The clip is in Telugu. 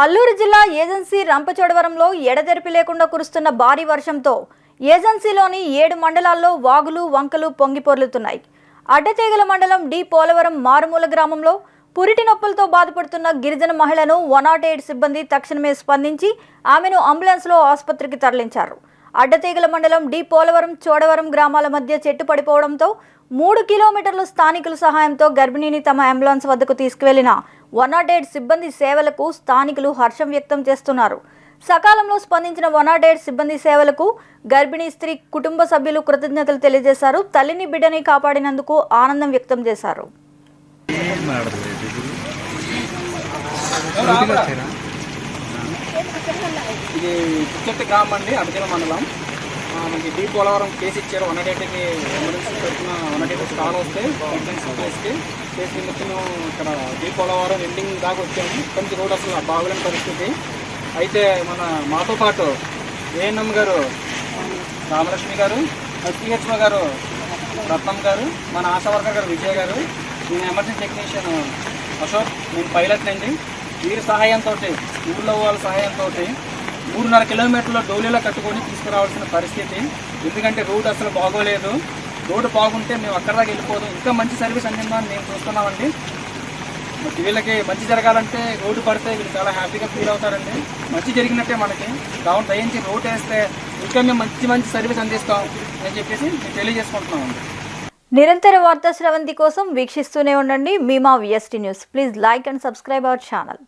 అల్లూరు జిల్లా ఏజెన్సీ రంపచోడవరంలో ఎడతెరిపి లేకుండా కురుస్తున్న భారీ వర్షంతో ఏజెన్సీలోని 7 మండలాల్లో వాగులు వంకలు పొంగిపొర్లుతున్నాయి. అడ్డతీగల మండలం డి పోలవరం మారుమూల గ్రామంలో పురిటి నొప్పులతో బాధపడుతున్న గిరిజన మహిళను 108 సిబ్బంది తక్షణమే స్పందించి ఆమెను అంబులెన్స్లో ఆసుపత్రికి తరలించారు. అడ్డతీగల మండలం డి పోలవరం చోడవరం గ్రామాల మధ్య చెట్టు పడిపోవడంతో 3 కిలోమీటర్ల స్థానికుల సహాయంతో గర్భిణిని తమ అంబులెన్స్ వద్దకు తీసుకువెళ్లిన 108 సిబ్బంది సేవలకు స్థానికులు హర్షం వ్యక్తం చేస్తున్నారు. సకాలంలో స్పందించిన 108 సిబ్బంది సేవలకు గర్భిణీ స్త్రీ కుటుంబ సభ్యులు కృతజ్ఞతలు తెలియజేశారు. తల్లిని బిడ్డని కాపాడినందుకు ఆనందం వ్యక్తం చేశారు. ఇది పుచ్చర్తి గ్రామం అండి, అడ్డతీగల మండలం. మనకి డి పోలవరం కేసు ఇచ్చారు. 108కి అంబులెన్స్ పెట్టిన 108 స్టాల్ వస్తే ప్రెగ్నెన్సీ కేసు నిమిత్తం ఇక్కడ డి పోలవరం ఎండింగ్ దాకా వచ్చాము. కొంచెం రోడ్ అసలు బాగులేని పరిస్థితి. అయితే మాతో పాటు ఏఎన్ఎం గారు రామలక్ష్మి గారు, ఎస్పీహెచ్ఓ గారు రత్నం గారు, మన ఆశా వర్కర్ గారు విజయ్ గారు, నేను ఎమర్జెన్సీ టెక్నీషియన్ అశోక్, నేను పైలట్ అండి. వీరి సహాయంతో, ఊళ్ళో వాళ్ళ సహాయంతో 3.5 కిలోమీటర్ల డోలీలో కట్టుకొని తీసుకురావాల్సిన పరిస్థితి. ఎందుకంటే రోడ్డు అసలు బాగోలేదు. రోడ్డు బాగుంటే మేము అక్కడ దాకా వెళ్ళిపోదు, ఇంకా మంచి సర్వీస్ అందిందని మేము చూస్తున్నామండి. వీళ్ళకి మంచి జరగాలంటే రోడ్డు పడితే వీళ్ళు చాలా హ్యాపీగా ఫీల్ అవుతారండి. మంచి జరిగినట్టే మనకి. కావున దయించి రోడ్డు వేస్తే ఇంకా మేము మంచి సర్వీస్ అందిస్తాం అని చెప్పేసి తెలియజేసుకుంటున్నామండి. నిరంతర వార్తా స్రవంతి కోసం వీక్షిస్తూనే ఉండండి. మీ మా VST news. Please like and subscribe our channel.